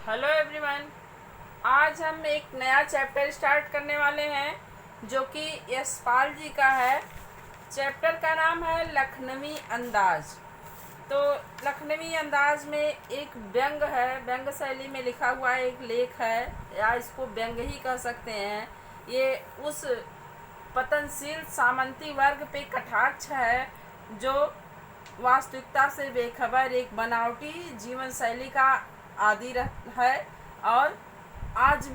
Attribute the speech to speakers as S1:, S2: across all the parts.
S1: Hello everyone. आज हम एक नया चैप्टर स्टार्ट करने वाले हैं जो कि यशपाल जी का है। चैप्टर का नाम है लखनवी अंदाज। तो लखनवी अंदाज में एक व्यंग है, व्यंग शैली में लिखा हुआ एक लेख है, या इसको व्यंग ही कह सकते हैं। ये उस पतनशील सामंती वर्ग पे कटाक्ष है जो वास्तविकता से बेखबर एक बनावटी जीवन शैली का आदि है। और आज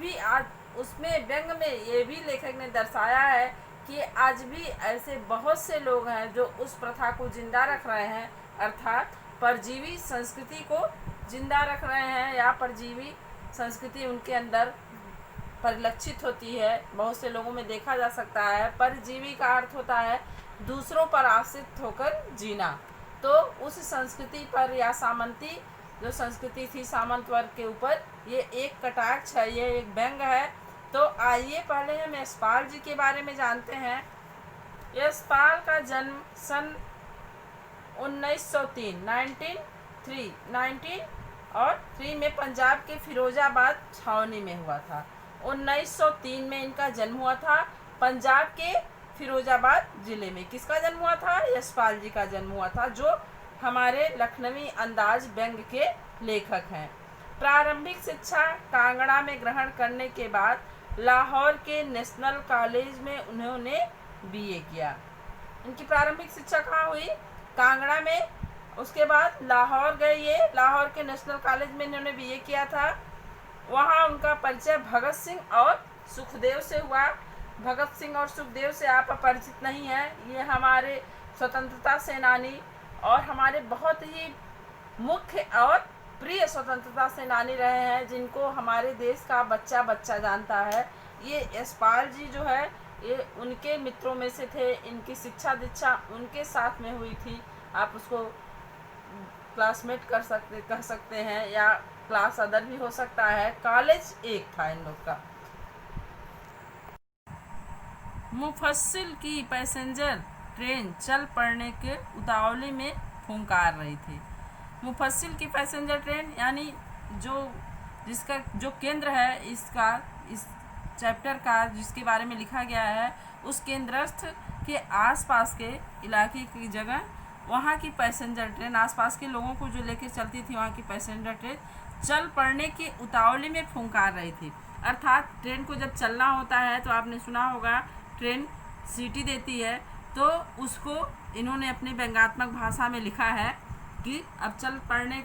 S1: उसमें व्यंग में ये भी लेखक ने दर्शाया है कि आज भी ऐसे बहुत से लोग हैं जो उस प्रथा को जिंदा रख रहे हैं, अर्थात परजीवी संस्कृति को जिंदा रख रहे हैं, या परजीवी संस्कृति उनके अंदर परिलक्षित होती है। बहुत से लोगों में देखा जा सकता है। परजीवी का अर्थ होता है दूसरों पर आश्रित होकर जीना। तो उस संस्कृति पर या सामंती जो संस्कृति थी सामंत वर्ग के ऊपर, ये एक कटाक्ष है, ये एक व्यंग है। तो आइए पहले हम यशपाल जी के बारे में जानते हैं। यशपाल का जन्म सन 1903 में पंजाब के फिरोजाबाद छावनी में हुआ था। 1903 में इनका जन्म हुआ था पंजाब के फिरोजाबाद जिले में। किसका जन्म हुआ था? यशपाल जी का जन्म हुआ था, जो हमारे लखनवी अंदाज व्यंग के लेखक हैं। प्रारंभिक शिक्षा कांगड़ा में ग्रहण करने के बाद लाहौर के नेशनल कॉलेज में उन्होंने बीए किया। इनकी प्रारंभिक शिक्षा कहाँ हुई? कांगड़ा में। उसके बाद लाहौर गए, ये लाहौर के नेशनल कॉलेज में इन्होंने बीए किया था। वहाँ उनका परिचय भगत सिंह और सुखदेव से हुआ। भगत सिंह और सुखदेव से आप अपरिचित नहीं हैं। ये हमारे स्वतंत्रता सेनानी और हमारे बहुत ही मुख्य और प्रिय स्वतंत्रता सेनानी रहे हैं, जिनको हमारे देश का बच्चा बच्चा जानता है। ये यशपाल जी जो है ये उनके मित्रों में से थे। इनकी शिक्षा दीक्षा उनके साथ में हुई थी। आप उसको क्लासमेट कह सकते हैं, या क्लास अदर भी हो सकता है। कॉलेज एक था इन लोग का। मुफस्सिल की पैसेंजर ट्रेन चल पड़ने के उतावली में फुंकार रही थी। मुफस्सिल की पैसेंजर ट्रेन यानी जिसका जो केंद्र है इसका, इस चैप्टर का जिसके बारे में लिखा गया है, उस केंद्रस्थ के आसपास के इलाके की जगह वहाँ की पैसेंजर ट्रेन, आसपास के लोगों को जो लेकर चलती थी, वहाँ की पैसेंजर ट्रेन चल पड़ने की उतावली में फुंकार रही थी। अर्थात ट्रेन को जब चलना होता है तो आपने सुना होगा ट्रेन सीटी देती है, तो उसको इन्होंने अपनी व्यंग्यात्मक भाषा में लिखा है कि अब चल पड़ने,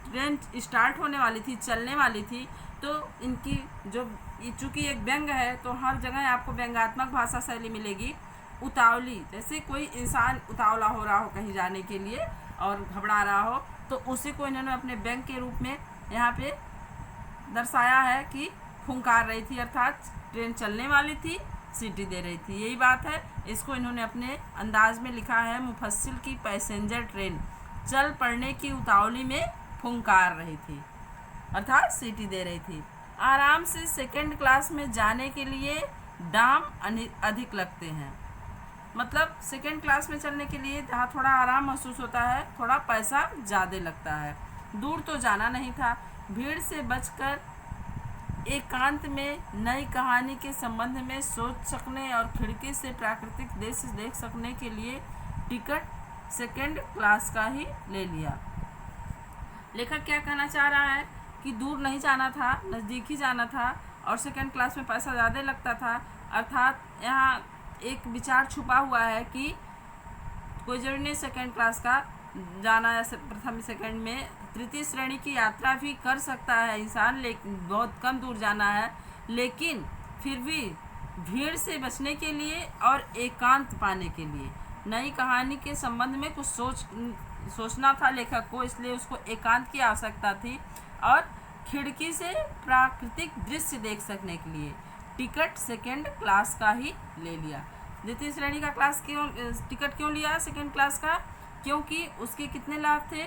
S1: ट्रेन स्टार्ट होने वाली थी, चलने वाली थी। तो इनकी जो चूँकि एक व्यंग है तो हर जगह आपको व्यंग्यात्मक भाषा शैली मिलेगी। उतावली, जैसे कोई इंसान उतावला हो रहा हो कहीं जाने के लिए और घबरा रहा हो, तो उसी को इन्होंने अपने व्यंग के रूप में यहाँ पे दर्शाया है कि फुंकार रही थी, अर्थात ट्रेन चलने वाली थी, सीटी दे रही थी, यही बात है। इसको इन्होंने अपने अंदाज में लिखा है, मुफस्सिल की पैसेंजर ट्रेन चल पड़ने की उतावली में फुंकार रही थी, अर्थात सीटी दे रही थी। आराम से सेकंड क्लास में जाने के लिए दाम अधिक लगते हैं। मतलब सेकंड क्लास में चलने के लिए जहाँ थोड़ा आराम महसूस होता है, थोड़ा पैसा ज़्यादा लगता है। दूर तो जाना नहीं था। भीड़ से बचकर एकांत में नई कहानी के संबंध में सोच सकने और खिड़की से प्राकृतिक दृश्य देख सकने के लिए टिकट सेकंड क्लास का ही ले लिया। लेखक क्या कहना चाह रहा है कि दूर नहीं जाना था, नज़दीक ही जाना था, और सेकंड क्लास में पैसा ज़्यादा लगता था। अर्थात यहाँ एक विचार छुपा हुआ है कि कोई जरूरी नहीं सेकंड क्लास का जाना, या प्रथम सेकंड में तृतीय श्रेणी की यात्रा भी कर सकता है इंसान, लेकिन बहुत कम दूर जाना है। लेकिन फिर भी भीड़ से बचने के लिए और एकांत पाने के लिए नई कहानी के संबंध में कुछ सोचना था लेखक को, इसलिए उसको एकांत की आवश्यकता थी और खिड़की से प्राकृतिक दृश्य देख सकने के लिए टिकट सेकंड क्लास का ही ले लिया। द्वितीय श्रेणी का टिकट क्यों लिया सेकंड क्लास का? क्योंकि उसके कितने लाभ थे?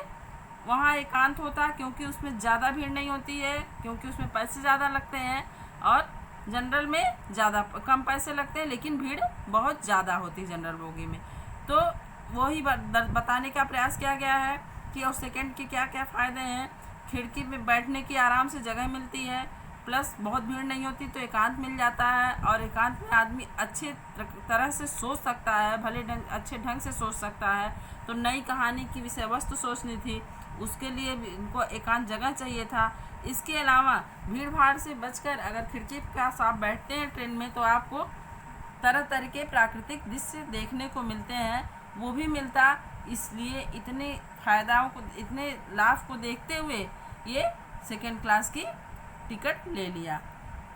S1: वहाँ एकांत होता, क्योंकि उसमें ज़्यादा भीड़ नहीं होती है, क्योंकि उसमें पैसे ज़्यादा लगते हैं, और जनरल में ज़्यादा कम पैसे लगते हैं लेकिन भीड़ बहुत ज़्यादा होती है जनरल बोगी में। तो वही बताने का प्रयास किया गया है कि और सेकंड के क्या क्या फ़ायदे हैं। खिड़की में बैठने की आराम से जगह मिलती है, प्लस बहुत भीड़ नहीं होती तो एकांत मिल जाता है, और एकांत में आदमी अच्छे तरह से सोच सकता है, भले अच्छे ढंग से सोच सकता है। तो नई कहानी की विषय वस्तु सोचनी थी, उसके लिए भी इनको एकांत जगह चाहिए था। इसके अलावा भीड़ भाड़ से बचकर अगर खिड़की के पास आप बैठते हैं ट्रेन में तो आपको तरह तरह के प्राकृतिक दृश्य देखने को मिलते हैं, वो भी मिलता। इसलिए इतने फायदाओं को, इतने लाभ को देखते हुए ये सेकेंड क्लास की टिकट ले लिया।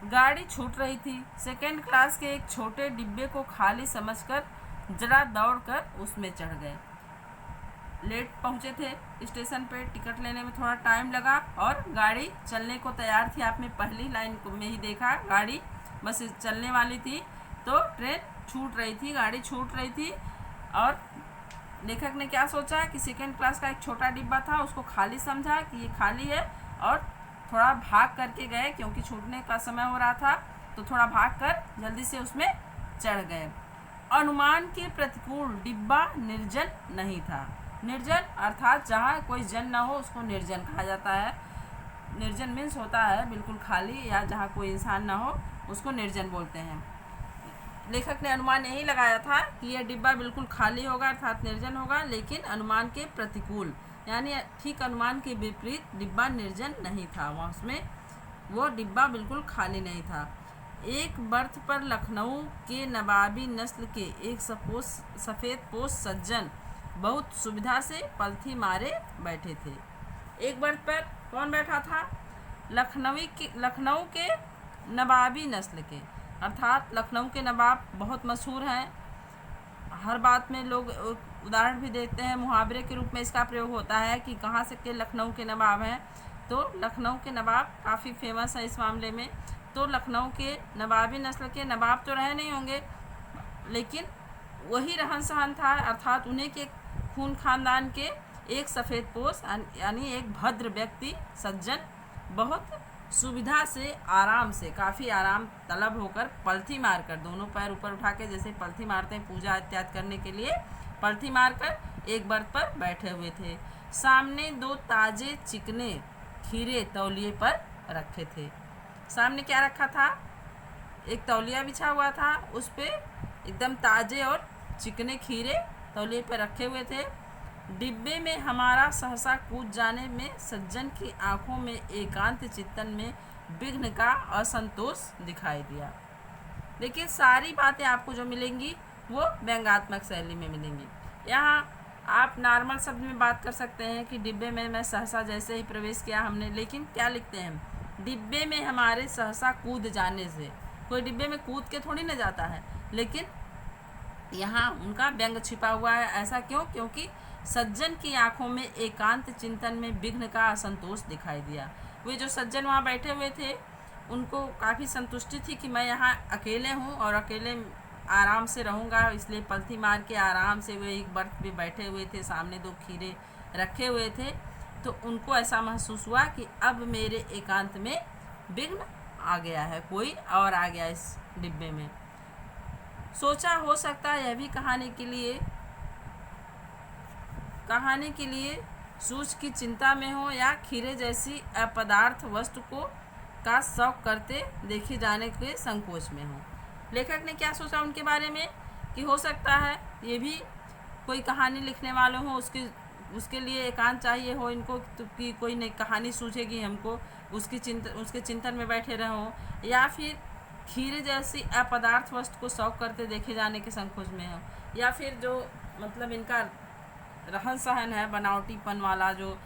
S1: गाड़ी छूट रही थी। सेकेंड क्लास के एक छोटे डिब्बे को खाली समझकर जरा दौड़कर उसमें चढ़ गए। लेट पहुंचे थे स्टेशन पे, टिकट लेने में थोड़ा टाइम लगा और गाड़ी चलने को तैयार थी। आपने पहली लाइन में ही देखा, गाड़ी बस चलने वाली थी तो ट्रेन छूट रही थी, गाड़ी छूट रही थी। और लेखक ने क्या सोचा कि सेकेंड क्लास का एक छोटा डिब्बा था, उसको खाली समझा कि ये खाली है, और थोड़ा भाग करके गए क्योंकि छूटने का समय हो रहा था, तो थोड़ा भाग कर जल्दी से उसमें चढ़ गए। अनुमान के प्रतिकूल डिब्बा निर्जन नहीं था। निर्जन अर्थात जहाँ कोई जन न हो उसको निर्जन कहा जाता है। निर्जन मीन्स होता है बिल्कुल खाली, या जहाँ कोई इंसान न हो उसको निर्जन बोलते हैं। लेखक ने अनुमान यही लगाया था कि यह डिब्बा बिल्कुल खाली होगा अर्थात निर्जन होगा, लेकिन अनुमान के प्रतिकूल यानी ठीक अनुमान के विपरीत डिब्बा निर्जन नहीं था। वहाँ उसमें वो डिब्बा बिल्कुल खाली नहीं था। एक बर्थ पर लखनऊ के नवाबी नस्ल के एक सफ़ेद पोश सज्जन बहुत सुविधा से पलथी मारे बैठे थे। एक बर्थ पर कौन बैठा था? लखनऊ के नवाबी नस्ल के, अर्थात लखनऊ के नवाब बहुत मशहूर हैं। हर बात में लोग उदाहरण भी देते हैं, मुहावरे के रूप में इसका प्रयोग होता है कि कहाँ से के लखनऊ के नवाब हैं। तो लखनऊ के नवाब काफ़ी फेमस है इस मामले में। तो लखनऊ के नवाबी नस्ल के नवाब तो रहे नहीं होंगे, लेकिन वही रहन सहन था, अर्थात उन्हीं के खून खानदान के एक सफ़ेद पोश यानी एक भद्र व्यक्ति सज्जन बहुत सुविधा से आराम से, काफ़ी आराम तलब होकर पलथी मारकर, दोनों पैर ऊपर उठा के जैसे पलथी मारते हैं पूजा इत्यादि करने के लिए, पलथी मारकर एक बर्थ पर बैठे हुए थे। सामने दो ताजे चिकने खीरे तौलिए पर रखे थे। सामने क्या रखा था? एक तौलिया बिछा हुआ था, उस पे एकदम ताजे और चिकने खीरे तौलिए पर रखे हुए थे। डिब्बे में हमारा सहसा कूद जाने में सज्जन की आंखों में एकांत चिंतन में विघ्न का असंतोष दिखाई दिया। देखिए, सारी बातें आपको जो मिलेंगी वो व्यंग्यात्मक शैली में मिलेंगी। यहाँ आप नॉर्मल शब्द में बात कर सकते हैं कि डिब्बे में मैं सहसा जैसे ही प्रवेश किया हमने, लेकिन क्या लिखते हैं? डिब्बे में हमारे सहसा कूद जाने से। कोई डिब्बे में कूद के थोड़ी न जाता है, लेकिन यहाँ उनका व्यंग छिपा हुआ है। ऐसा क्यों? क्योंकि सज्जन की आंखों में एकांत चिंतन में विघ्न का असंतोष दिखाई दिया। वे जो सज्जन वहाँ बैठे हुए थे उनको काफ़ी संतुष्टि थी कि मैं यहाँ अकेले हूँ और अकेले आराम से रहूँगा, इसलिए पलथी मार के आराम से वे एक बर्थ पे बैठे हुए थे, सामने दो खीरे रखे हुए थे। तो उनको ऐसा महसूस हुआ कि अब मेरे एकांत में विघ्न आ गया है, कोई और आ गया इस डिब्बे में। सोचा हो सकता है यह भी कहानी के लिए सूझ की चिंता में हो, या खीरे जैसी अपदार्थ वस्तु को का शौक करते देखे जाने के संकोच में हो। लेखक ने क्या सोचा उनके बारे में कि हो सकता है ये भी कोई कहानी लिखने वाले हों, उसके लिए एकांत चाहिए हो इनको, तो कि कोई नई कहानी सूझेगी हमको, उसके चिंतन में बैठे रहो, या फिर खीरे जैसी अपदार्थ वस्तु को शौक करते देखे जाने के संकोच में हो, या फिर जो मतलब इनका रहन सहन है बनावटीपन वाला जो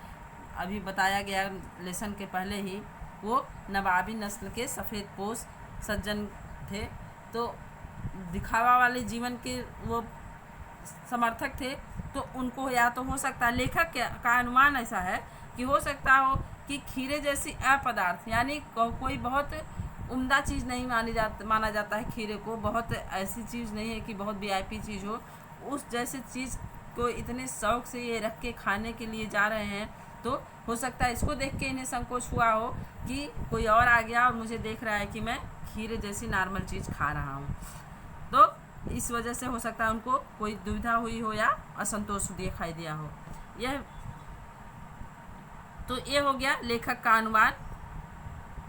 S1: अभी बताया गया लेसन के पहले ही, वो नवाबी नस्ल के सफ़ेद पोश सज्जन थे, तो दिखावा वाले जीवन के वो समर्थक थे। तो उनको या तो हो सकता है, लेखक का अनुमान ऐसा है कि हो सकता हो कि खीरे जैसी अपदार्थ यानी कोई बहुत उम्दा चीज़ नहीं माना जाता है खीरे को, बहुत ऐसी चीज़ नहीं है कि बहुत वीआईपी चीज़ हो, उस जैसी चीज़ को इतने शौक से ये रख के खाने के लिए जा रहे हैं। तो हो सकता है इसको देख के इन्हें संकोच हुआ हो कि कोई और आ गया और मुझे देख रहा है कि मैं खीरे जैसी नॉर्मल चीज़ खा रहा हूँ, तो इस वजह से हो सकता है उनको कोई दुविधा हुई हो या असंतोष दिखाई दिया हो। यह तो ये हो गया लेखक का अनुवाद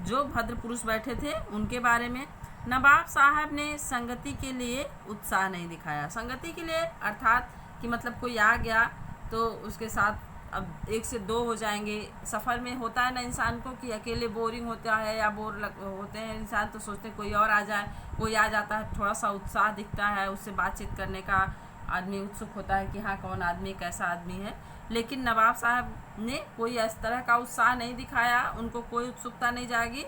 S1: जो भद्र पुरुष बैठे थे उनके बारे में। नवाब साहब ने संगति के लिए उत्साह नहीं दिखाया। संगति के लिए अर्थात कि मतलब कोई आ गया तो उसके साथ अब 1 से 2 हो जाएंगे। सफ़र में होता है ना इंसान को कि अकेले बोरिंग होता है या होते हैं इंसान, तो सोचते हैं कोई और आ जाए। कोई आ जाता है, थोड़ा सा उत्साह दिखता है, उससे बातचीत करने का आदमी उत्सुक होता है कि हाँ कौन आदमी, कैसा आदमी है। लेकिन नवाब साहब ने कोई इस तरह का उत्साह नहीं दिखाया, उनको कोई उत्सुकता नहीं जागी,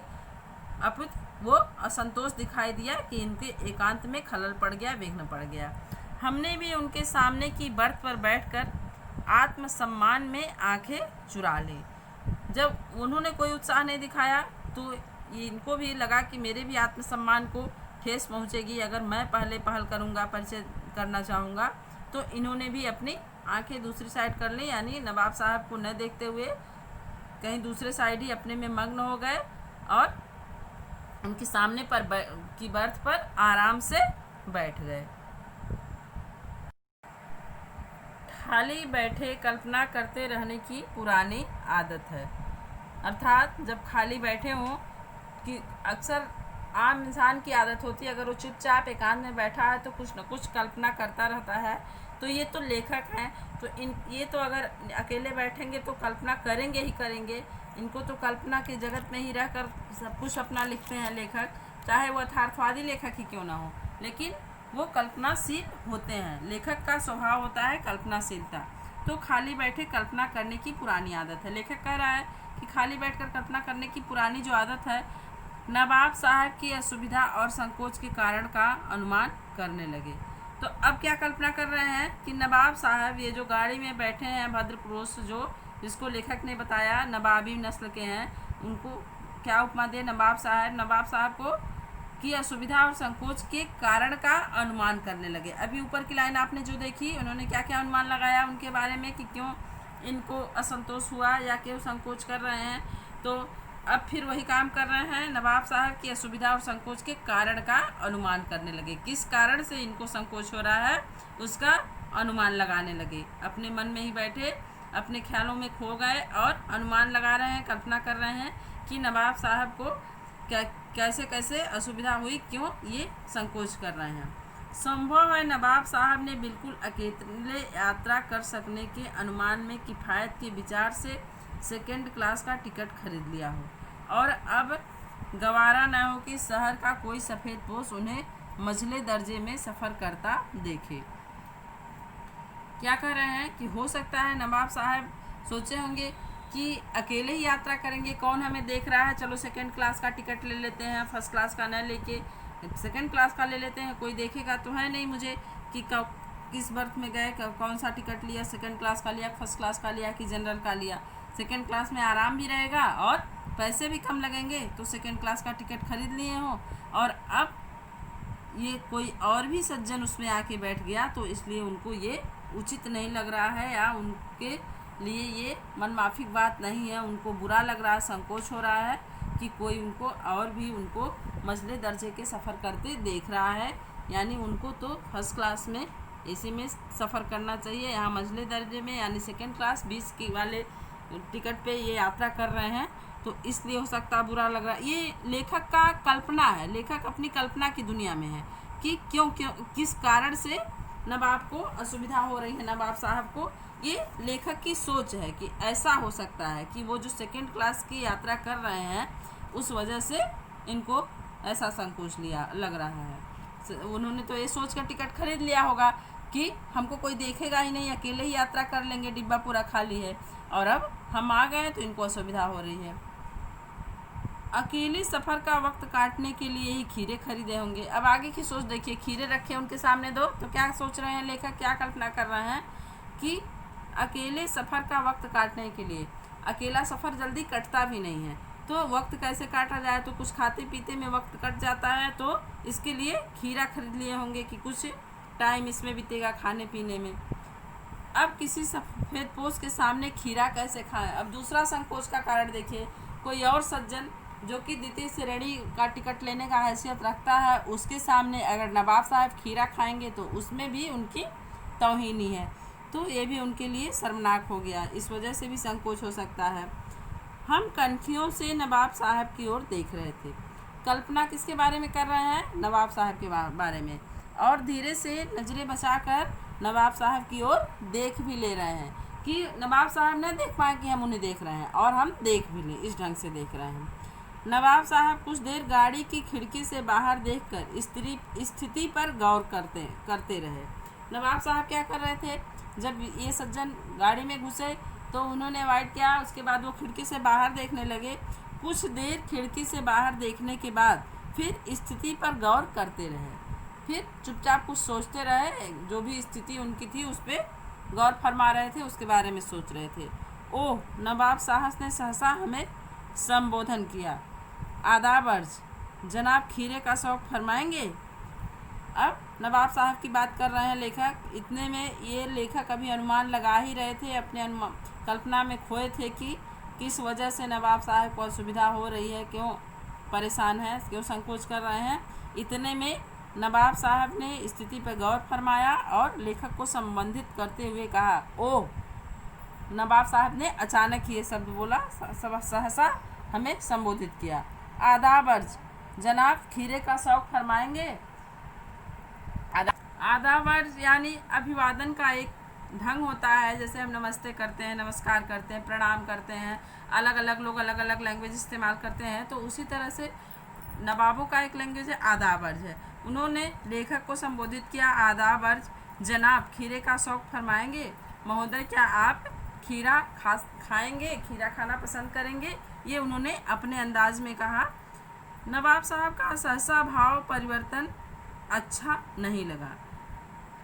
S1: अपितु वो असंतोष दिखाई दिया कि इनके एकांत में खलल पड़ गया, विघ्न पड़ गया। हमने भी उनके सामने की बर्थ पर बैठकर आत्मसम्मान में आंखें चुरा ली। जब उन्होंने कोई उत्साह नहीं दिखाया तो इनको भी लगा कि मेरे भी आत्मसम्मान को ठेस पहुंचेगी अगर मैं पहले पहल करूंगा, परिचय करना चाहूँगा। तो इन्होंने भी अपनी आंखें दूसरी साइड कर ली, यानी नवाब साहब को न देखते हुए कहीं दूसरे साइड ही अपने में मग्न हो गए और उनके सामने पर की बर्थ पर आराम से बैठ गए। खाली बैठे कल्पना करते रहने की पुरानी आदत है। अर्थात जब खाली बैठे हों, कि अक्सर आम इंसान की आदत होती है, अगर वो चुपचाप एकांत में बैठा है तो कुछ न कुछ कल्पना करता रहता है। तो ये तो लेखक हैं, तो ये तो अगर अकेले बैठेंगे तो कल्पना करेंगे ही करेंगे। इनको तो कल्पना के जगत में ही रहकर सब कुछ अपना लिखते हैं लेखक, चाहे वो यथार्थवादी लेखक ही क्यों ना हो, लेकिन वो कल्पनाशील होते हैं। लेखक का स्वभाव होता है कल्पनाशीलता। तो खाली बैठे कल्पना करने की पुरानी आदत है। लेखक कह रहा है कि खाली बैठकर कल्पना करने की पुरानी जो आदत है, नवाब साहब की असुविधा और संकोच के कारण का अनुमान करने लगे। तो अब क्या कल्पना कर रहे हैं कि नवाब साहब ये जो गाड़ी में बैठे हैं भद्र पुरुष, जो जिसको लेखक ने बताया नवाबी नस्ल के हैं, उनको क्या उपमा दे नवाब साहब को की असुविधा और संकोच के कारण का अनुमान करने लगे। अभी ऊपर की लाइन आपने जो देखी, उन्होंने क्या क्या अनुमान लगाया उनके बारे में कि क्यों इनको असंतोष हुआ या क्यों संकोच कर रहे हैं। तो अब फिर वही काम कर रहे हैं, नवाब साहब की असुविधा और संकोच के कारण का अनुमान करने लगे। किस कारण से इनको संकोच हो रहा है उसका अनुमान लगाने लगे। अपने मन में ही बैठे अपने ख्यालों में खो गए और अनुमान लगा रहे हैं, कल्पना कर रहे हैं कि नवाब साहब को कैसे कैसे असुविधा हुई, क्यों ये संकोच कर रहे हैं। संभव है नवाब साहब ने बिल्कुल अकेले यात्रा कर सकने के अनुमान में किफ़ायत के विचार से सेकंड क्लास का टिकट खरीद लिया हो और अब गवारा न हो कि शहर का कोई सफ़ेद पोश उन्हें मझले दर्जे में सफ़र करता देखे। क्या कह रहे हैं कि हो सकता है नवाब साहब सोचे होंगे कि अकेले ही यात्रा करेंगे, कौन हमें देख रहा है, चलो सेकंड क्लास का टिकट ले लेते हैं, फर्स्ट क्लास का न लेके सेकंड क्लास का ले लेते हैं, कोई देखेगा तो है नहीं मुझे कि किस बर्थ में गए, कौन सा टिकट लिया, सेकंड क्लास का लिया, फर्स्ट क्लास का लिया कि जनरल का लिया। सेकंड क्लास में आराम भी रहेगा और पैसे भी कम लगेंगे, तो सेकंड क्लास का टिकट खरीद लिए हो। और अब ये कोई और भी सज्जन उसमें आके बैठ गया तो इसलिए उनको ये उचित नहीं लग रहा है या उनके लिए ये मनमाफिक बात नहीं है, उनको बुरा लग रहा है, संकोच हो रहा है कि कोई उनको और भी उनको मझले दर्जे के सफ़र करते देख रहा है। यानी उनको तो फर्स्ट क्लास में एसी में सफ़र करना चाहिए, यहाँ मझले दर्जे में यानी सेकंड क्लास 20 की वाले टिकट पे ये यात्रा कर रहे हैं, तो इसलिए हो सकता है बुरा लग रहा है। ये लेखक का कल्पना है, लेखक अपनी कल्पना की दुनिया में है कि क्यों किस कारण से नवाब को असुविधा हो रही है, नवाब साहब को। ये लेखक की सोच है कि ऐसा हो सकता है कि वो जो सेकंड क्लास की यात्रा कर रहे हैं उस वजह से इनको ऐसा संकोच लग रहा है। उन्होंने तो ये सोच कर टिकट खरीद लिया होगा कि हमको कोई देखेगा ही नहीं, अकेले ही यात्रा कर लेंगे, डिब्बा पूरा खाली है, और अब हम आ गए तो इनको असुविधा हो रही है। अकेले सफ़र का वक्त काटने के लिए ही खीरे खरीदे होंगे। अब आगे की सोच देखिए, खीरे रखे उनके सामने दो तो क्या सोच रहे हैं लेखक, क्या कल्पना कर रहे हैं कि अकेले सफ़र का वक्त काटने के लिए, अकेला सफ़र जल्दी कटता भी नहीं है, तो वक्त कैसे काटा जाए, तो कुछ खाते पीते में वक्त कट जाता है, तो इसके लिए खीरा खरीद लिए होंगे कि कुछ टाइम इसमें बीतेगा खाने पीने में। अब किसी सफ़ेद पोश के सामने खीरा कैसे खाएं। अब दूसरा संकोच का कारण देखिए, कोई और सज्जन जो कि द्वितीय श्रेणी का टिकट लेने का हैसियत रखता है, उसके सामने अगर नवाब साहब खीरा खाएंगे तो उसमें भी उनकी तौहीनी है, तो ये भी उनके लिए शर्मनाक हो गया, इस वजह से भी संकोच हो सकता है। हम कनखियों से नवाब साहब की ओर देख रहे थे। कल्पना किसके बारे में कर रहे हैं? नवाब साहब के बारे में। और धीरे से नज़रें बचाकर नवाब साहब की ओर देख भी ले रहे हैं कि नवाब साहब न देख पाए कि हम उन्हें देख रहे हैं, और हम देख भी लें, इस ढंग से देख रहे हैं। नवाब साहब कुछ देर गाड़ी की खिड़की से बाहर देखकर स्थिति पर गौर करते रहे। नवाब साहब क्या कर रहे थे? जब ये सज्जन गाड़ी में घुसे तो उन्होंने अवॉइड किया, उसके बाद वो खिड़की से बाहर देखने लगे। कुछ देर खिड़की से बाहर देखने के बाद फिर स्थिति पर गौर करते रहे, फिर चुपचाप कुछ सोचते रहे। जो भी स्थिति उनकी थी उस पर गौर फरमा रहे थे, उसके बारे में सोच रहे थे। ओह, नवाब साहब ने सहसा हमें संबोधन किया। आदाब अर्ज, जनाब खीरे का शौक फरमाएंगे? अब नवाब साहब की बात कर रहे हैं लेखक। इतने में ये लेखक अभी अनुमान लगा ही रहे थे, अपने कल्पना में खोए थे कि किस वजह से नवाब साहब को असुविधा हो रही है, क्यों परेशान है, क्यों संकोच कर रहे हैं। इतने में नवाब साहब ने स्थिति पर गौर फरमाया और लेखक को संबोधित करते हुए कहा। ओह, नवाब साहब ने अचानक ही ये शब्द बोला, सहसा हमें संबोधित किया। आदाब अर्ज, जनाब खीरे का शौक फरमाएंगे? आदाब अर्ज यानी अभिवादन का एक ढंग होता है। जैसे हम नमस्ते करते हैं, नमस्कार करते हैं, प्रणाम करते हैं, अलग अलग लोग अलग अलग लैंग्वेज इस्तेमाल करते हैं, तो उसी तरह से नवाबों का एक लैंग्वेज है, आदाब अर्ज है। उन्होंने लेखक को संबोधित किया। आदाब अर्ज, जनाब खीरे का शौक फरमाएंगे? महोदय, क्या आप खीरा खाएंगे, खीरा खाना पसंद करेंगे? ये उन्होंने अपने अंदाज में कहा। नवाब साहब का सहसा भाव परिवर्तन अच्छा नहीं लगा,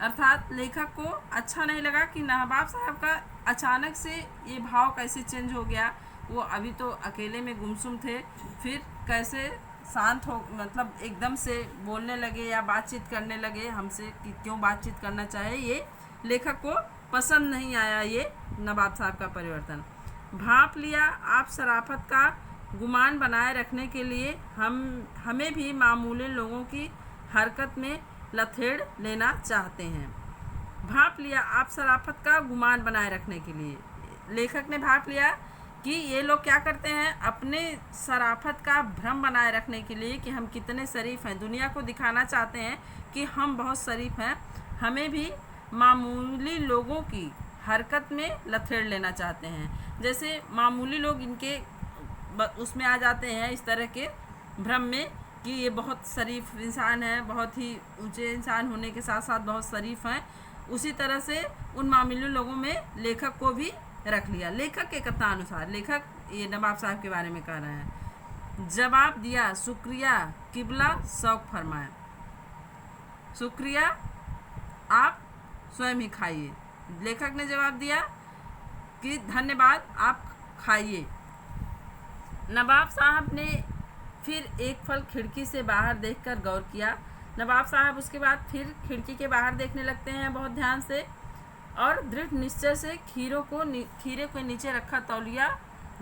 S1: अर्थात लेखक को अच्छा नहीं लगा कि नवाब साहब का अचानक से ये भाव कैसे चेंज हो गया। वो अभी तो अकेले में गुमसुम थे, फिर कैसे शांत हो, मतलब एकदम से बोलने लगे या बातचीत करने लगे हमसे, कि क्यों बातचीत करना चाहे। ये लेखक को पसंद नहीं आया ये नवाब साहब का परिवर्तन। भांप लिया आप शराफत का गुमान बनाए रखने के लिए हमें भी मामूली लोगों की हरकत में लथेड़ लेना चाहते हैं। भांप लिया आप शराफत का गुमान बनाए रखने के लिए, लेखक ने भांप लिया कि ये लोग क्या करते हैं, अपने शराफत का भ्रम बनाए रखने के लिए कि हम कितने शरीफ हैं, दुनिया को दिखाना चाहते हैं कि हम बहुत शरीफ हैं, हमें भी मामूली लोगों की हरकत में लथेड़ लेना चाहते हैं। जैसे मामूली लोग इनके उसमें आ जाते हैं, इस तरह के भ्रम में कि ये बहुत शरीफ इंसान है, बहुत ही ऊंचे इंसान होने के साथ साथ बहुत शरीफ हैं। उसी तरह से उन मामूली लोगों में लेखक को भी रख लिया। लेखक के कथनानुसार लेखक ये नवाब साहब के बारे में कह रहे हैं। जवाब दिया, शुक्रिया किबला शौक फरमाए। शुक्रिया, आप स्वयं ही खाइए। लेखक ने जवाब दिया कि धन्यवाद, आप खाइए। नवाब साहब ने फिर एक पल खिड़की से बाहर देखकर गौर किया। नवाब साहब उसके बाद फिर खिड़की के बाहर देखने लगते हैं बहुत ध्यान से, और दृढ़ निश्चय से खीरे को नीचे रखा तौलिया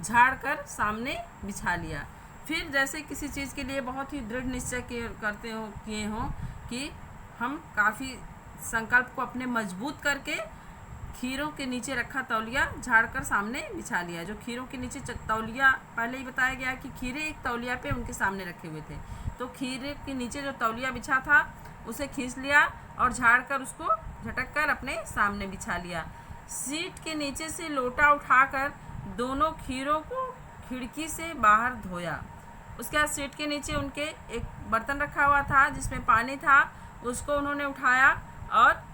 S1: झाड़ कर सामने बिछा लिया। फिर जैसे किसी चीज़ के लिए बहुत ही दृढ़ निश्चय किए हों कि हम काफ़ी संकल्प को अपने मजबूत करके खीरों के नीचे रखा तौलिया झाड़कर सामने बिछा लिया। जो खीरों के नीचे तौलिया, पहले ही बताया गया कि खीरे एक तौलिया पे उनके सामने रखे हुए थे, तो खीरे के नीचे जो तौलिया बिछा था उसे खींच लिया और झाड़कर उसको झटक कर अपने सामने बिछा लिया। सीट के नीचे से लोटा उठाकर दोनों खीरों को खिड़की से बाहर धोया। उसके बाद सीट के नीचे उनके एक बर्तन रखा हुआ था जिसमें पानी था, उसको उन्होंने उठाया और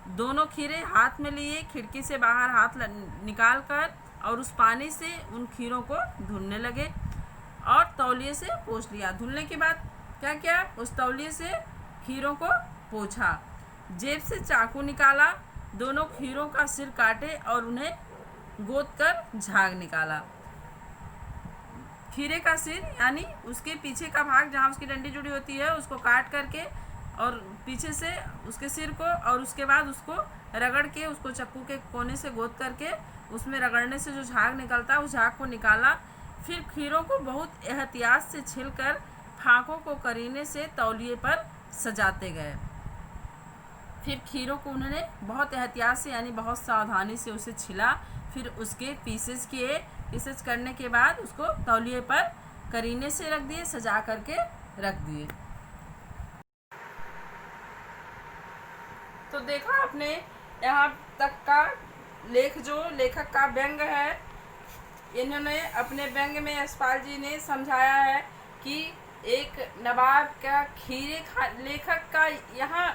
S1: दोनों खीरे हाथ में लिए, खिड़की से बाहर हाथ निकाल कर और उस पानी से उन खीरों को धुलने लगे और तौलिए से पोंछ लिया। धुलने के बाद क्या किया, उस तौलिए से खीरों को पोंछा। जेब से चाकू निकाला, दोनों खीरों का सिर काटे और उन्हें गोद कर झाग निकाला। खीरे का सिर यानी उसके पीछे का भाग जहाँ उसकी डंडी जुड़ी होती है उसको काट करके और पीछे से उसके सिर को, और उसके बाद उसको रगड़ के उसको चक्कू के कोने से गोद करके उसमें रगड़ने से जो झाग निकलता है उस झाग को निकाला। फिर खीरों को बहुत एहतियात से छिलकर फाकों को करीने से तौलिए पर सजाते गए। फिर खीरों को उन्होंने बहुत एहतियात से यानी बहुत सावधानी से उसे छिला, फिर उसके पीसेस किए, किसेज करने के बाद उसको तौलिए पर करीने से रख दिए, सजा करके रख दिए। तो देखा आपने यहाँ तक का लेख, जो लेखक का व्यंग है, इन्होंने अपने व्यंग में यशपाल जी ने समझाया है कि एक नवाब का लेखक का यहाँ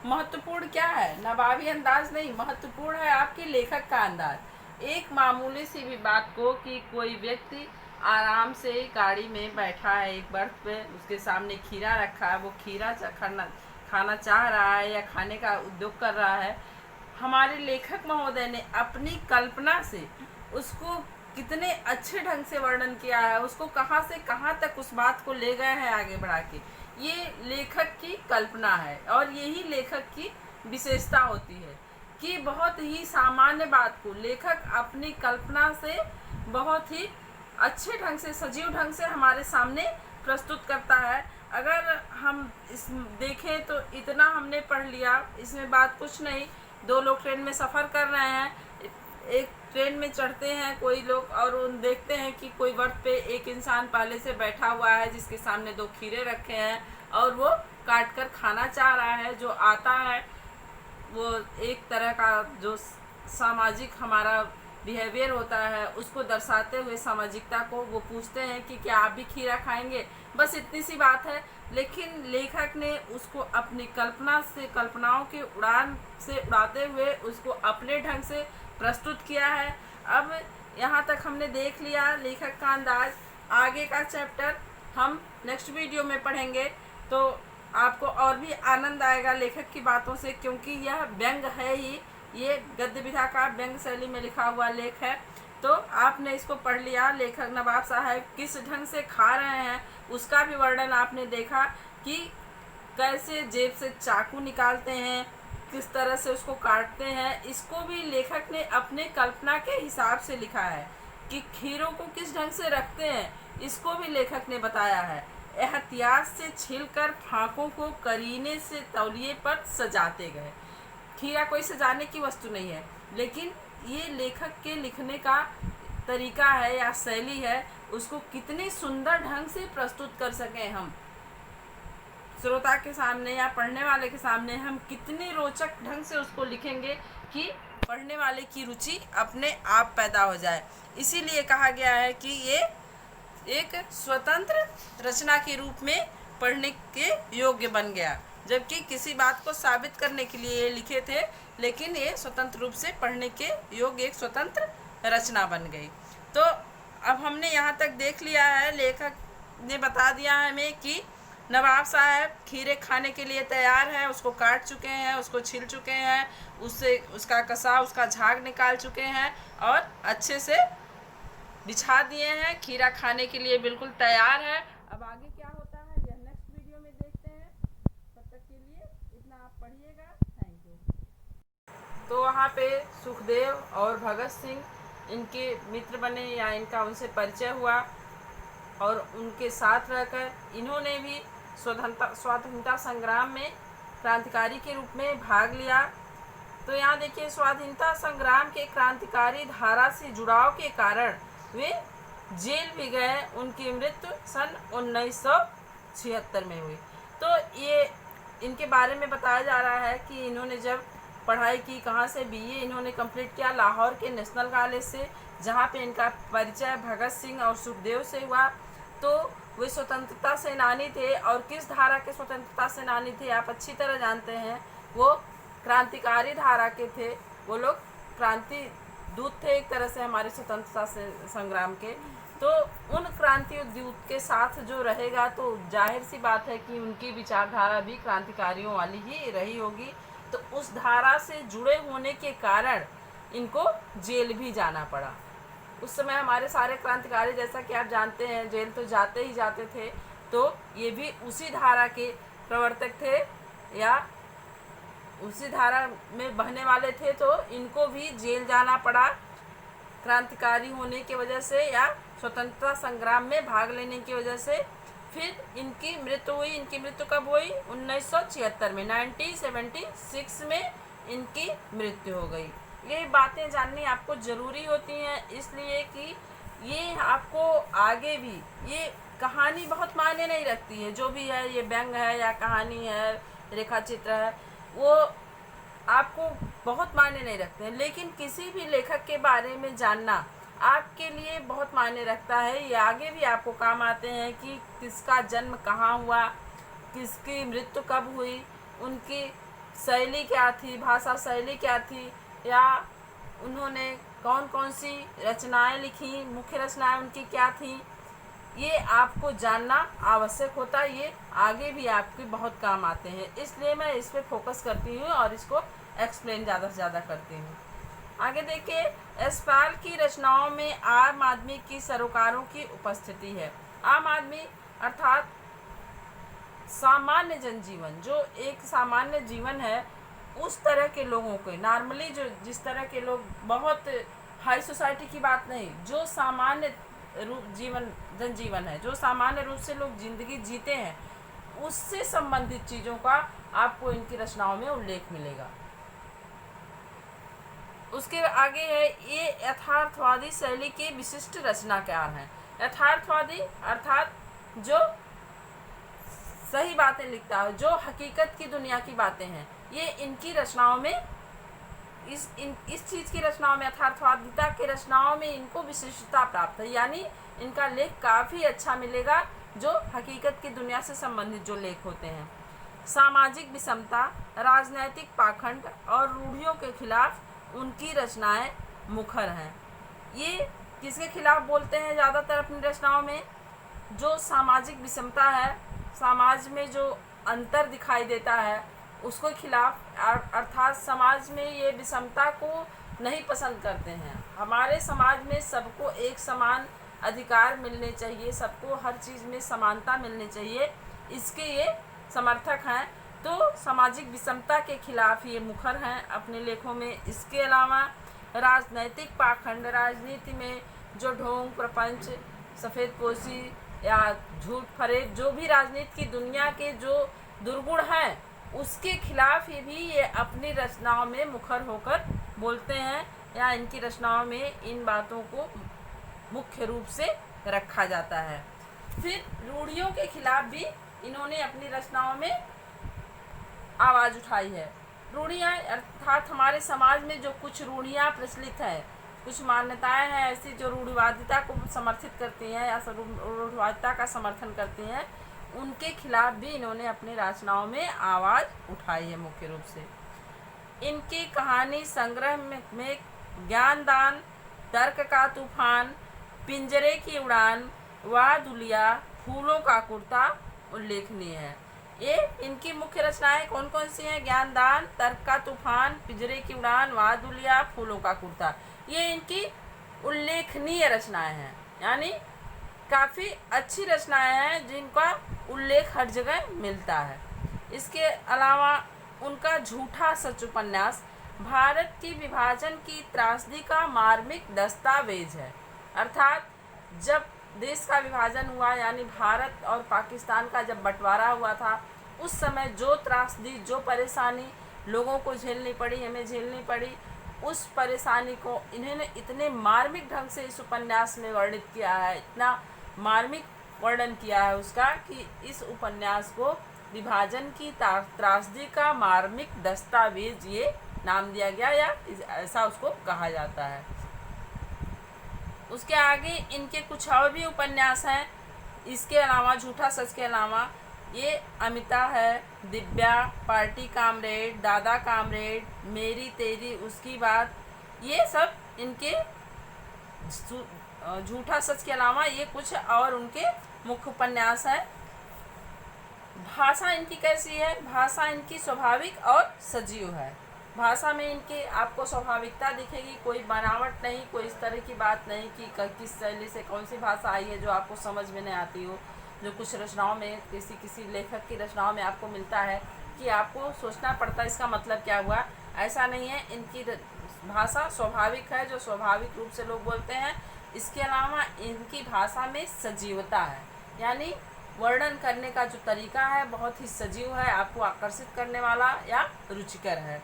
S1: महत्वपूर्ण क्या है, नवाबी अंदाज नहीं, महत्वपूर्ण है आपके लेखक का अंदाज। एक मामूली सी भी बात को कि कोई व्यक्ति आराम से गाड़ी में बैठा है एक बर्थ पे, उसके सामने खीरा रखा है, वो खीरा खाना चाह रहा है या खाने का उद्योग कर रहा है, हमारे लेखक महोदय ने अपनी कल्पना से उसको कितने अच्छे ढंग से वर्णन किया है, उसको कहाँ से कहाँ तक उस बात को ले गए हैं आगे बढ़ा के। ये लेखक की कल्पना है और यही लेखक की विशेषता होती है कि बहुत ही सामान्य बात को लेखक अपनी कल्पना से बहुत ही अच्छे ढंग से, सजीव ढंग से हमारे सामने प्रस्तुत करता है। अगर हम इस देखें तो इतना हमने पढ़ लिया, इसमें बात कुछ नहीं। दो लोग ट्रेन में सफ़र कर रहे हैं, एक ट्रेन में चढ़ते हैं कोई लोग और उन देखते हैं कि कोई बर्थ पे एक इंसान पहले से बैठा हुआ है जिसके सामने 2 खीरे रखे हैं और वो काट कर खाना चाह रहा है। जो आता है वो एक तरह का जो सामाजिक हमारा बिहेवियर होता है उसको दर्शाते हुए सामाजिकता को वो पूछते हैं कि क्या आप भी खीरा खाएंगे, बस इतनी सी बात है। लेकिन लेखक ने उसको अपनी कल्पनाओं के उड़ान से उड़ाते हुए उसको अपने ढंग से प्रस्तुत किया है। अब यहाँ तक हमने देख लिया लेखक का अंदाज। आगे का चैप्टर हम नेक्स्ट वीडियो में पढ़ेंगे तो आपको और भी आनंद आएगा लेखक की बातों से, क्योंकि यह व्यंग है ही, ये गद्य विधा का व्यंग शैली में लिखा हुआ लेख है। तो आपने इसको पढ़ लिया, लेखक नवाब साहब किस ढंग से खा रहे हैं उसका भी वर्णन आपने देखा कि कैसे जेब से चाकू निकालते हैं, किस तरह से उसको काटते हैं। इसको भी लेखक ने अपने कल्पना के हिसाब से लिखा है कि खीरों को किस ढंग से रखते हैं, इसको भी लेखक ने बताया है। एहतियात से छीलकर फाँकों को करीने से तौलिए पर सजाते गए। खीरा कोई सजाने की वस्तु नहीं है, लेकिन ये लेखक के लिखने का तरीका है या शैली है, उसको कितने सुंदर ढंग से प्रस्तुत कर सकें हम श्रोता के सामने या पढ़ने वाले के सामने, हम कितने रोचक ढंग से उसको लिखेंगे कि पढ़ने वाले की रुचि अपने आप पैदा हो जाए। इसीलिए कहा गया है कि ये एक स्वतंत्र रचना के रूप में पढ़ने के योग्य बन गया, जबकि किसी बात को साबित करने के लिए ये लिखे थे, लेकिन ये स्वतंत्र रूप से पढ़ने के योग्य एक स्वतंत्र रचना बन गई। तो अब हमने यहाँ तक देख लिया है, लेखक ने बता दिया है हमें कि नवाब साहब खीरे खाने के लिए तैयार हैं, उसको काट चुके हैं, उसको छील चुके हैं, उससे उसका कसा, उसका झाग निकाल चुके हैं और अच्छे से बिछा दिए हैं। खीरा खाने के लिए बिल्कुल तैयार है। अब आगे क्या होता है यह नेक्स्ट वीडियो में देखते हैं। तब तक के लिए इतना आप पढ़िएगा। Thank you. तो वहाँ पे सुखदेव और भगत सिंह इनके मित्र बने या इनका उनसे परिचय हुआ और उनके साथ रहकर इन्होंने भी स्वाधीनता संग्राम में क्रांतिकारी के रूप में भाग लिया। तो यहाँ देखिए, स्वाधीनता संग्राम के क्रांतिकारी धारा से जुड़ाव के कारण वे जेल भी गए। उनकी मृत्यु सन 1976 में हुई। तो ये इनके बारे में बताया जा रहा है कि इन्होंने जब पढ़ाई की, कहाँ से बीए इन्होंने कंप्लीट किया, लाहौर के नेशनल कॉलेज से, जहाँ पे इनका परिचय भगत सिंह और सुखदेव से हुआ। तो वे स्वतंत्रता सेनानी थे और किस धारा के स्वतंत्रता सेनानी थे आप अच्छी तरह जानते हैं, वो क्रांतिकारी धारा के थे। वो लोग क्रांति दूत थे एक तरह से हमारे स्वतंत्रता संग्राम के। तो उन क्रांति दूत के साथ जो रहेगा तो जाहिर सी बात है कि उनकी विचारधारा भी क्रांतिकारियों वाली ही रही होगी। तो उस धारा से जुड़े होने के कारण इनको जेल भी जाना पड़ा। उस समय हमारे सारे क्रांतिकारी, जैसा कि आप जानते हैं, जेल तो जाते ही जाते थे। तो ये भी उसी धारा के प्रवर्तक थे या उसी धारा में बहने वाले थे, तो इनको भी जेल जाना पड़ा क्रांतिकारी होने की वजह से या स्वतंत्रता संग्राम में भाग लेने की वजह से। फिर इनकी मृत्यु हुई। इनकी मृत्यु कब हुई? 1976 में, 1976 में इनकी मृत्यु हो गई। ये बातें जाननी आपको ज़रूरी होती हैं, इसलिए कि ये आपको आगे भी ये कहानी बहुत मायने नहीं रखती है, जो भी है, ये व्यंग है या कहानी है, रेखा चित्र है, वो आपको बहुत मायने नहीं रखते हैं। लेकिन किसी भी लेखक के बारे में जानना आपके लिए बहुत मायने रखता है। ये आगे भी आपको काम आते हैं कि किसका जन्म कहाँ हुआ, किसकी मृत्यु कब हुई, उनकी शैली क्या थी, भाषा शैली क्या थी, या उन्होंने कौन कौन सी रचनाएं लिखी, मुख्य रचनाएं उनकी क्या थी, ये आपको जानना आवश्यक होता है। ये आगे भी आपके बहुत काम आते हैं, इसलिए मैं इस पर फोकस करती हूँ और इसको एक्सप्लेन ज़्यादा से ज़्यादा करती हूँ। आगे देखिए, यशपाल की रचनाओं में आम आदमी की सरोकारों की उपस्थिति है। आम आदमी अर्थात सामान्य जनजीवन, जो एक सामान्य जीवन है, उस तरह के लोगों के, नॉर्मली जो जिस तरह के लोग, बहुत हाई सोसाइटी की बात नहीं, जो सामान्य रूप जनजीवन है, जो सामान्य रूप से लोग जिंदगी जीते हैं, उससे संबंधित चीज़ों का आपको इनकी रचनाओं में उल्लेख मिलेगा। उसके आगे है, ये यथार्थवादी शैली के विशिष्ट रचनाकार हैं। यथार्थवादी अर्थात जो सही बातें लिखता है, जो हकीकत की दुनिया की बातें हैं, ये इनकी रचनाओं में, इस चीज़ की रचनाओं में, यथार्थवादिता की रचनाओं में इनको विशिष्टता प्राप्त है। यानी इनका लेख काफ़ी अच्छा मिलेगा, जो हकीकत की दुनिया से संबंधित जो लेख होते हैं। सामाजिक विषमता, राजनैतिक पाखंड और रूढ़ियों के खिलाफ उनकी रचनाएं मुखर हैं। ये किसके खिलाफ बोलते हैं ज़्यादातर अपनी रचनाओं में? जो सामाजिक विषमता है, समाज में जो अंतर दिखाई देता है, उसको खिलाफ, अर्थात समाज में ये विषमता को नहीं पसंद करते हैं। हमारे समाज में सबको एक समान अधिकार मिलने चाहिए, सबको हर चीज़ में समानता मिलनी चाहिए, इसके ये समर्थक हैं। तो सामाजिक विषमता के खिलाफ ये मुखर हैं अपने लेखों में। इसके अलावा राजनैतिक पाखंड, राजनीति में जो ढोंग, प्रपंच, सफ़ेदपोशी या झूठ फरेब, जो भी राजनीति की दुनिया के जो दुर्गुण हैं, उसके खिलाफ ये अपनी रचनाओं में मुखर होकर बोलते हैं, या इनकी रचनाओं में इन बातों को मुख्य रूप से रखा जाता है। फिर रूढ़ियों के खिलाफ भी इन्होंने अपनी रचनाओं में आवाज़ उठाई है। रूढ़ियाँ अर्थात हमारे समाज में जो कुछ रूढ़ियाँ प्रचलित हैं, कुछ मान्यताएं हैं ऐसी जो रूढ़िवादिता को समर्थित करती हैं या रूढ़िवादिता का समर्थन करती हैं, उनके खिलाफ भी इन्होंने अपनी रचनाओं में आवाज़ उठाई है मुख्य रूप से। इनकी कहानी संग्रह में ज्ञानदान, तर्क का तूफान, पिंजरे की उड़ान, वादुलिया, फूलों का कुर्ता उल्लेखनीय है। ये इनकी मुख्य रचनाएं कौन कौन सी हैं? ज्ञानदान, तर्क का तूफान, पिंजरे की उड़ान, वादुलिया, फूलों का कुर्ता, ये इनकी उल्लेखनीय रचनाएं हैं। यानी काफ़ी अच्छी रचनाएं हैं जिनका उल्लेख हर जगह मिलता है। इसके अलावा उनका झूठा सच उपन्यास भारत की विभाजन की त्रासदी का मार्मिक दस्तावेज है। अर्थात जब देश का विभाजन हुआ, यानी भारत और पाकिस्तान का जब बंटवारा हुआ था, उस समय जो त्रासदी, जो परेशानी लोगों को झेलनी पड़ी, हमें झेलनी पड़ी, उस परेशानी को इन्होंने इतने मार्मिक ढंग से इस उपन्यास में वर्णित किया है, इतना मार्मिक वर्णन किया है उसका, कि इस उपन्यास को विभाजन की त्रासदी का मार्मिक दस्तावेज ये नाम दिया गया, या ऐसा उसको कहा जाता है। उसके आगे इनके कुछ और भी उपन्यास हैं। इसके अलावा झूठा सच के अलावा ये अमिता है, दिव्या, पार्टी कामरेड, दादा कामरेड, मेरी तेरी उसकी बात, ये सब इनके झूठा सच के अलावा ये कुछ और उनके मुख्य उपन्यास हैं। भाषा इनकी कैसी है? भाषा इनकी स्वाभाविक और सजीव है। भाषा में इनके आपको स्वाभाविकता दिखेगी, कोई बनावट नहीं, कोई इस तरह की बात नहीं कि किस शैली से कौन सी भाषा आई है जो आपको समझ में नहीं आती हो, जो कुछ रचनाओं में, किसी लेखक की रचनाओं में आपको मिलता है कि आपको सोचना पड़ता है इसका मतलब क्या हुआ। ऐसा नहीं है, इनकी भाषा स्वाभाविक है, जो स्वाभाविक रूप से लोग बोलते हैं। इसके अलावा इनकी भाषा में सजीवता है, यानी वर्णन करने का जो तरीका है बहुत ही सजीव है, आपको आकर्षित करने वाला या रुचिकर है।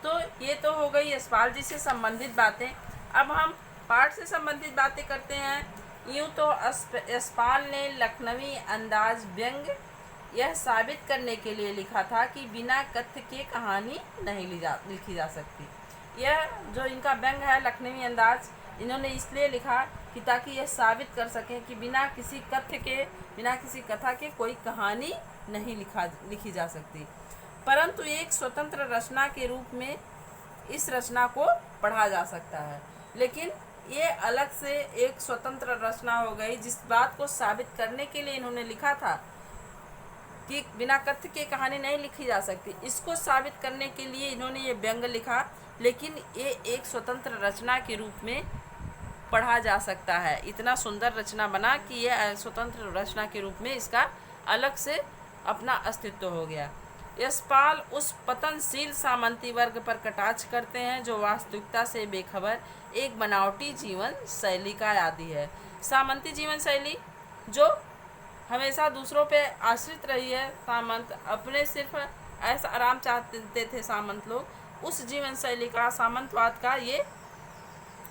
S1: तो ये तो हो गई यशपाल जी से संबंधित बातें। अब हम पाठ से संबंधित बातें करते हैं। यूँ तो यशपाल ने लखनवी अंदाज व्यंग यह साबित करने के लिए लिखा था कि बिना कथ्य के कहानी नहीं लिखी जा सकती। यह जो इनका व्यंग है लखनवी अंदाज, इन्होंने इसलिए लिखा कि ताकि यह साबित कर सकें कि बिना किसी कथ्य के, बिना किसी कथा के कोई कहानी नहीं लिखी जा सकती। परंतु एक स्वतंत्र रचना के रूप में इस रचना को पढ़ा जा सकता है। लेकिन ये अलग से एक स्वतंत्र रचना हो गई, जिस बात को साबित करने के लिए इन्होंने लिखा था कि बिना कथ्य के कहानी नहीं लिखी जा सकती, इसको साबित करने के लिए इन्होंने ये व्यंग लिखा। लेकिन ये एक स्वतंत्र रचना के रूप में पढ़ा जा सकता है। इतना सुंदर रचना बना कि ये स्वतंत्र रचना के रूप में इसका अलग से अपना अस्तित्व हो गया। यशपाल उस पतनशील सामंती वर्ग पर कटाक्ष करते हैं जो वास्तविकता से बेखबर एक बनावटी जीवन शैली का आदी है। सामंती जीवन शैली जो हमेशा दूसरों पे आश्रित रही है, सामंत अपने सिर्फ ऐसा आराम चाहते थे सामंत लोग, उस जीवन शैली का, सामंतवाद का ये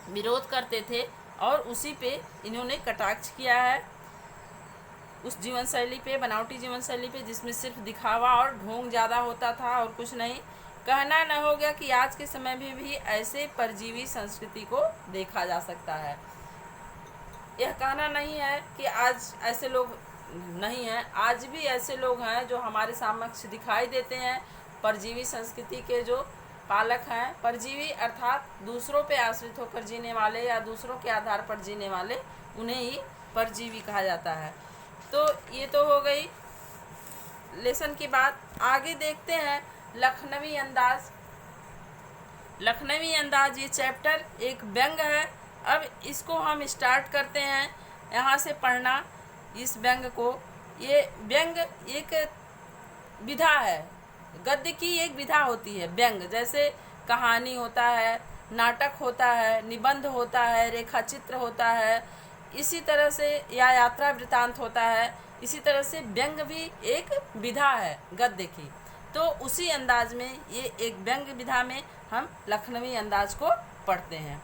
S1: विरोध करते थे और उसी पे इन्होंने कटाक्ष किया है, उस जीवन शैली पे, बनावटी जीवन शैली पे, जिसमें सिर्फ दिखावा और ढोंग ज़्यादा होता था और कुछ नहीं। कहना न हो गया कि आज के समय में भी ऐसे परजीवी संस्कृति को देखा जा सकता है। यह कहना नहीं है कि आज ऐसे लोग नहीं हैं, आज भी ऐसे लोग हैं जो हमारे समक्ष दिखाई देते हैं, परजीवी संस्कृति के जो पालक हैं। परजीवी अर्थात दूसरों पे आश्रित होकर जीने वाले या दूसरों के आधार पर जीने वाले, उन्हें ही परजीवी कहा जाता है। तो ये तो हो गई लेसन की बात। आगे देखते हैं लखनवी अंदाज। लखनवी अंदाज ये चैप्टर एक व्यंग है। अब इसको हम स्टार्ट करते हैं यहाँ से पढ़ना, इस व्यंग को। ये व्यंग एक विधा है, गद्य की एक विधा होती है। व्यंग जैसे कहानी होता है, नाटक होता है, निबंध होता है, रेखाचित्र होता है, इसी तरह से या यात्रा वृत्तांत होता है, इसी तरह से व्यंग भी एक विधा है गद्य की। तो उसी अंदाज में ये एक व्यंग विधा में हम लखनवी अंदाज को पढ़ते हैं।